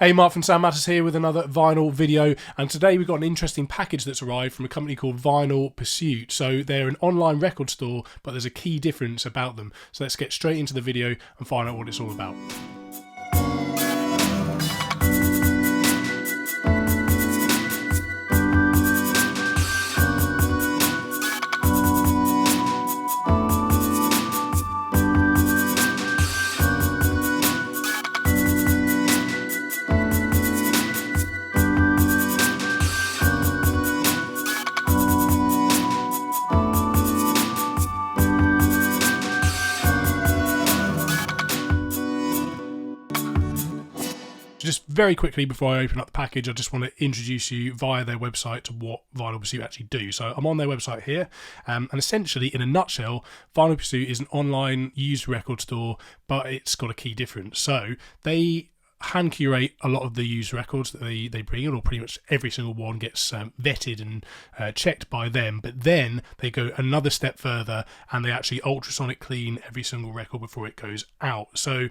Hey, Mark from Sound Matters here with another vinyl video, and today we've got an interesting package that's arrived from a company called Vinyl Pursuit. So they're an online record store, but there's a key difference about them. So let's get straight into the video and find out what it's all about. Just very quickly before I open up the package, I just want to introduce you via their website to what Vinyl Pursuit actually do. So I'm on their website here, and essentially, in a nutshell, Vinyl Pursuit is an online used record store, but it's got a key difference. So they hand curate a lot of the used records that they bring in, or pretty much every single one gets vetted and checked by them, but then they go another step further and they actually ultrasonic clean every single record before it goes out. So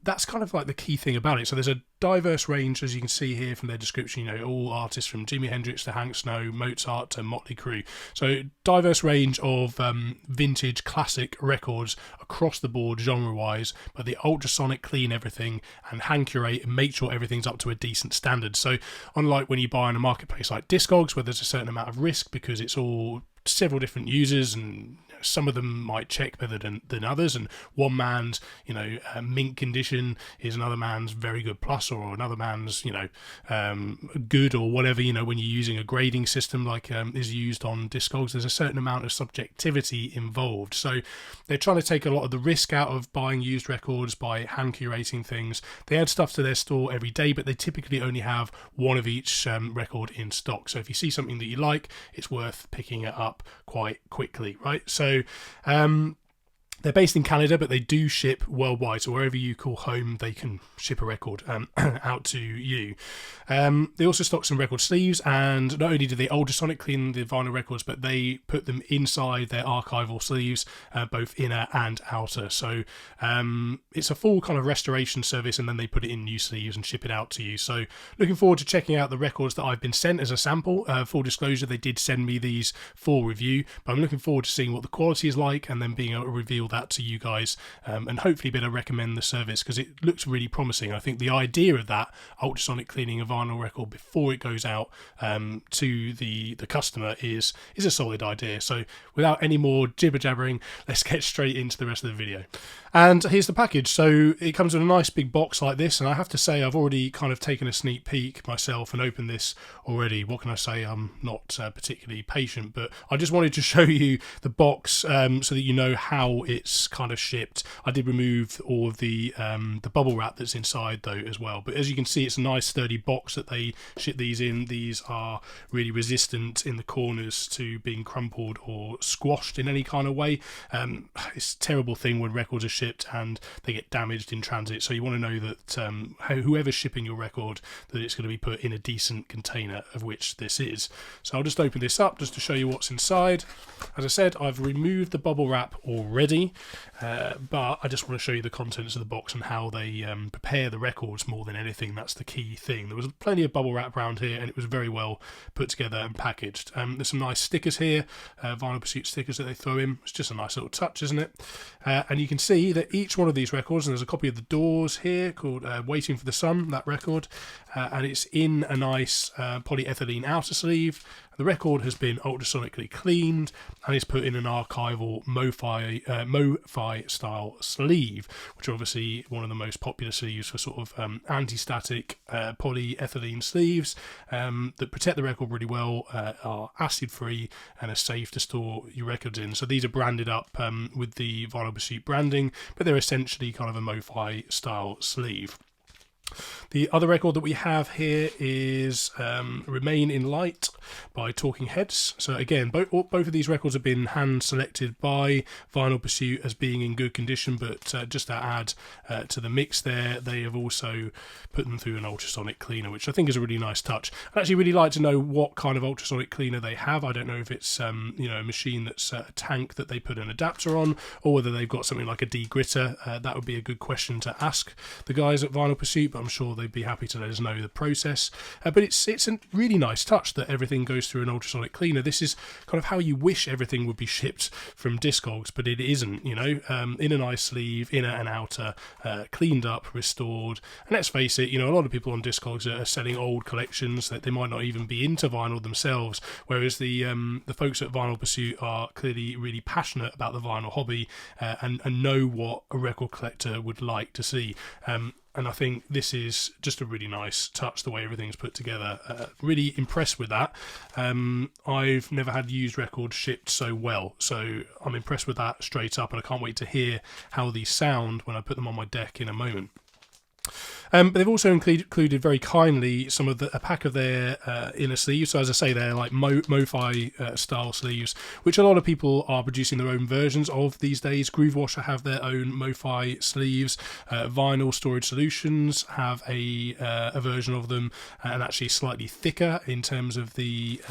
that's kind of like the key thing about it. So there's a diverse range, as you can see here from their description, you know, all artists from Jimi Hendrix to Hank Snow, Mozart to Motley Crue. So diverse range of vintage classic records across the board genre wise, but they ultrasonic clean everything and hand curate and make sure everything's up to a decent standard. So unlike when you buy on a marketplace like Discogs, where there's a certain amount of risk because it's all several different users and some of them might check better than others, and one man's mint condition is another man's very good plus, or another man's good, or whatever. When you're using a grading system like is used on Discogs, there's a certain amount of subjectivity involved. So they're trying to take a lot of the risk out of buying used records by hand curating things. They add stuff to their store every day, but they typically only have one of each record in stock. So if you see something that you like, it's worth picking it up quite quickly, right? So they're based in Canada, but they do ship worldwide. So wherever you call home, they can ship a record out to you. They also stock some record sleeves, and not only do they ultrasonic clean the vinyl records, but they put them inside their archival sleeves, both inner and outer. So it's a full kind of restoration service, and then they put it in new sleeves and ship it out to you. So looking forward to checking out the records that I've been sent as a sample. Full disclosure, they did send me these for review, but I'm looking forward to seeing what the quality is like, and then being able to reveal that to you guys, and hopefully be able to recommend the service because it looks really promising. I think the idea of that ultrasonic cleaning a vinyl record before it goes out to the customer is a solid idea. So without any more jibber jabbering, let's get straight into the rest of the video. And here's the package. So it comes in a nice big box like this, and I have to say I've already kind of taken a sneak peek myself and opened this already. What can I say? I'm not particularly patient, but I just wanted to show you the box so that you know how it's kind of shipped. I did remove all of the bubble wrap that's inside though as well, but as you can see, it's a nice sturdy box that they ship these in. These are really resistant in the corners to being crumpled or squashed in any kind of way. It's a terrible thing when records are shipped and they get damaged in transit, so you want to know that whoever's shipping your record, that it's going to be put in a decent container, of which this is. So I'll just open this up just to show you what's inside. As I said, I've removed the bubble wrap already, but I just want to show you the contents of the box and how they prepare the records more than anything. That's the key thing. There was plenty of bubble wrap around here, and it was very well put together and packaged. There's some nice stickers here, Vinyl Pursuit stickers that they throw in. It's just a nice little touch, isn't it? And you can see that each one of these records, and there's a copy of The Doors here called Waiting for the Sun, that record, and it's in a nice polyethylene outer sleeve. The record has been ultrasonically cleaned and is put in an archival MoFi style sleeve, which are obviously one of the most popular sleeves for sort of anti-static polyethylene sleeves that protect the record really well, are acid free, and are safe to store your records in. So these are branded up with the Vinyl Pursuit branding, but they're essentially kind of a MoFi style sleeve. The other record that we have here is Remain in Light by Talking Heads. So again, both of these records have been hand selected by Vinyl Pursuit as being in good condition, but just to add to the mix there, they have also put them through an ultrasonic cleaner, which I think is a really nice touch. I'd actually really like to know what kind of ultrasonic cleaner they have. I don't know if it's a machine that's a tank that they put an adapter on, or whether they've got something like a degritter. That would be a good question to ask the guys at Vinyl Pursuit, but I'm sure they'd be happy to let us know the process. But it's a really nice touch that everything goes through an ultrasonic cleaner. This is kind of how you wish everything would be shipped from Discogs, but it isn't, you know. In a nice sleeve, inner and outer, cleaned up, restored. And let's face it, you know, a lot of people on Discogs are selling old collections that they might not even be into vinyl themselves, whereas the folks at Vinyl Pursuit are clearly really passionate about the vinyl hobby and know what a record collector would like to see. And I think this is just a really nice touch, the way everything's put together. Really impressed with that. I've never had used records shipped so well, so I'm impressed with that straight up, and I can't wait to hear how these sound when I put them on my deck in a moment. But they've also included very kindly a pack of their inner sleeves. So as I say, they're like MoFi style sleeves, which a lot of people are producing their own versions of these days. Groovewasher have their own MoFi sleeves. Vinyl Storage Solutions have a version of them, and actually slightly thicker in terms of the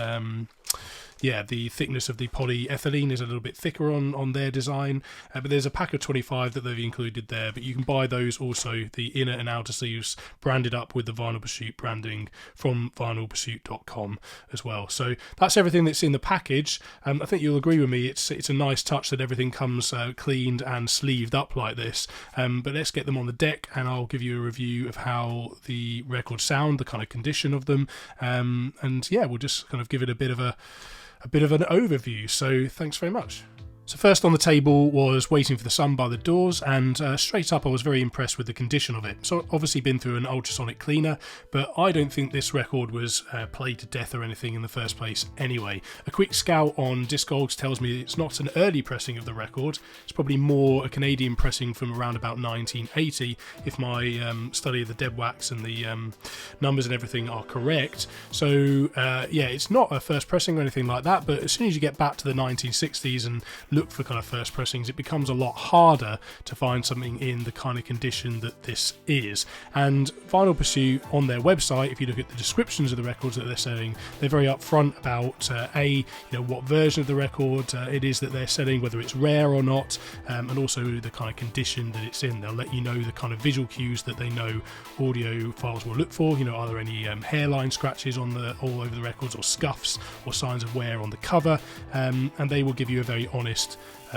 the thickness of the polyethylene is a little bit thicker on their design, but there's a pack of 25 that they've included there, but you can buy those also, the inner and outer sleeves, branded up with the Vinyl Pursuit branding from vinylpursuit.com as well. So that's everything that's in the package. I think you'll agree with me, it's a nice touch that everything comes cleaned and sleeved up like this, but let's get them on the deck and I'll give you a review of how the records sound, the kind of condition of them, and yeah, we'll just kind of give it a bit of an overview. So thanks very much. So first on the table was Waiting for the Sun by The Doors, and straight up I was very impressed with the condition of it. So obviously been through an ultrasonic cleaner, but I don't think this record was played to death or anything in the first place anyway. A quick scout on Discogs tells me it's not an early pressing of the record, it's probably more a Canadian pressing from around about 1980, if my study of the dead wax and the numbers and everything are correct. So yeah, it's not a first pressing or anything like that, but as soon as you get back to the 1960s and look for kind of first pressings, it becomes a lot harder to find something in the kind of condition that this is. And Vinyl Pursuit on their website, if you look at the descriptions of the records that they're selling, they're very upfront about what version of the record it is that they're selling, whether it's rare or not, and also the kind of condition that it's in. They'll let you know the kind of visual cues that they know audiophiles will look for. You know, are there any hairline scratches all over the records, or scuffs or signs of wear on the cover, and they will give you a very honest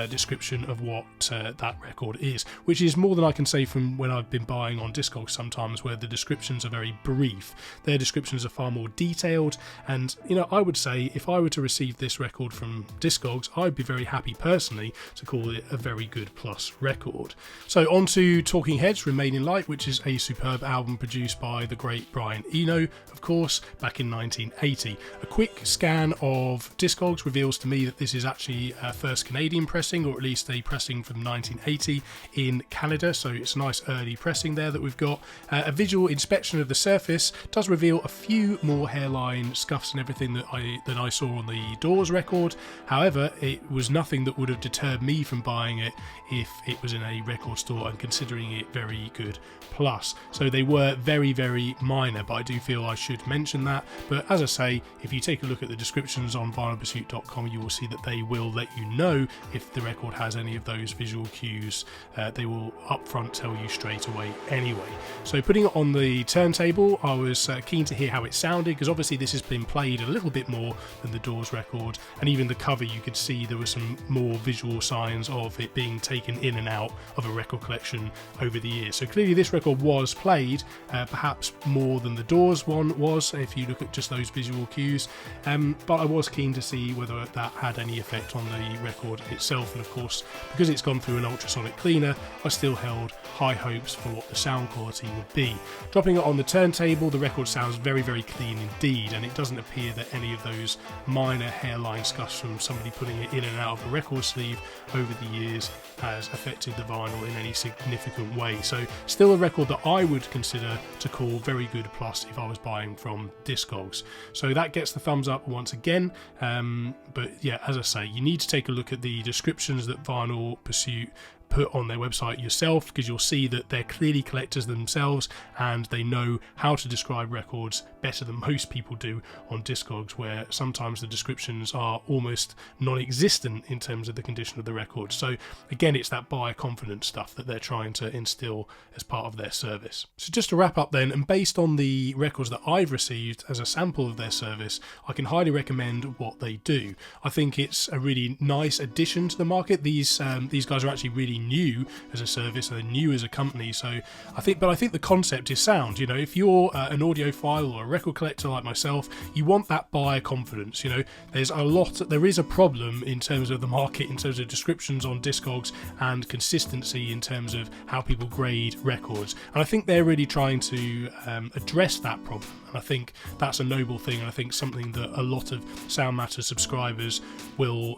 description of what that record is, which is more than I can say from when I've been buying on Discogs sometimes, where the descriptions are very brief. Their descriptions are far more detailed, and you know, I would say if I were to receive this record from Discogs, I'd be very happy personally to call it a very good plus record. So on to Talking Heads, Remain in Light, which is a superb album produced by the great Brian Eno, of course, back in 1980. A quick scan of Discogs reveals to me that this is actually a first Canadian pressing, or at least a pressing from 1980 in Canada, so it's a nice early pressing there that we've got. A visual inspection of the surface does reveal a few more hairline scuffs and everything that I saw on the Doors record. However, it was nothing that would have deterred me from buying it if it was in a record store and considering it very good plus. So they were very, very minor, but I do feel I should mention that. But as I say, if you take a look at the descriptions on vinylpursuit.com, you will see that they will let you know if the record has any of those visual cues. They will upfront tell you straight away anyway. So putting it on the turntable, I was keen to hear how it sounded, because obviously this has been played a little bit more than the Doors record, and even the cover you could see there were some more visual signs of it being taken in and out of a record collection over the years. So clearly this record was played, perhaps more than the Doors one was, if you look at just those visual cues, but I was keen to see whether that had any effect on the record itself. And of course, because it's gone through an ultrasonic cleaner, I still held high hopes for what the sound quality would be. Dropping it on the turntable, the record sounds very, very clean indeed, and it doesn't appear that any of those minor hairline scuffs from somebody putting it in and out of a record sleeve over the years has affected the vinyl in any significant way. So still a record that I would consider to call very good plus if I was buying from Discogs. So that gets the thumbs up once again, but yeah, as I say, you need to take a look at the descriptions that Vinyl Pursuit put on their website yourself, because you'll see that they're clearly collectors themselves and they know how to describe records better than most people do on Discogs, where sometimes the descriptions are almost non-existent in terms of the condition of the record. So again, it's that buyer confidence stuff that they're trying to instill as part of their service. So just to wrap up then, and based on the records that I've received as a sample of their service, I can highly recommend what they do. I think it's a really nice addition to the market. These guys are actually really new as a service, they're new as a company, so I think the concept is sound. You know, if you're an audiophile or a record collector like myself, you want that buyer confidence. You know, there is a problem in terms of the market, in terms of descriptions on Discogs and consistency in terms of how people grade records, and I think they're really trying to address that problem, and I think that's a noble thing, and I think something that a lot of Sound Matters subscribers will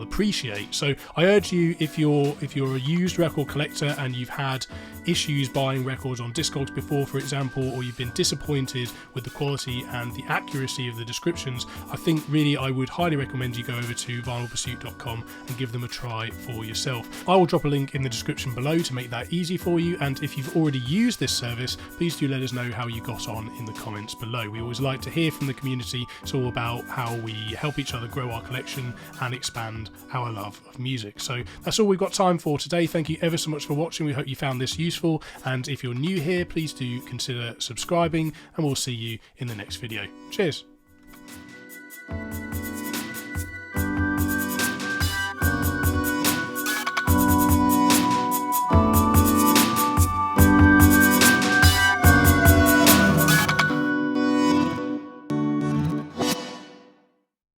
appreciate. So I urge you, if you're a used record collector and you've had issues buying records on Discogs before, for example, or you've been disappointed with the quality and the accuracy of the descriptions, I think really I would highly recommend you go over to vinylpursuit.com and give them a try for yourself. I will drop a link in the description below to make that easy for you, and if you've already used this service, please do let us know how you got on in the comments below. We always like to hear from the community. It's all about how we help each other grow our collection and expand our love of music. So that's all we've got time for today. Thank you ever so much for watching. We hope you found this useful, and if you're new here, please do consider subscribing, and we'll see you in the next video. Cheers.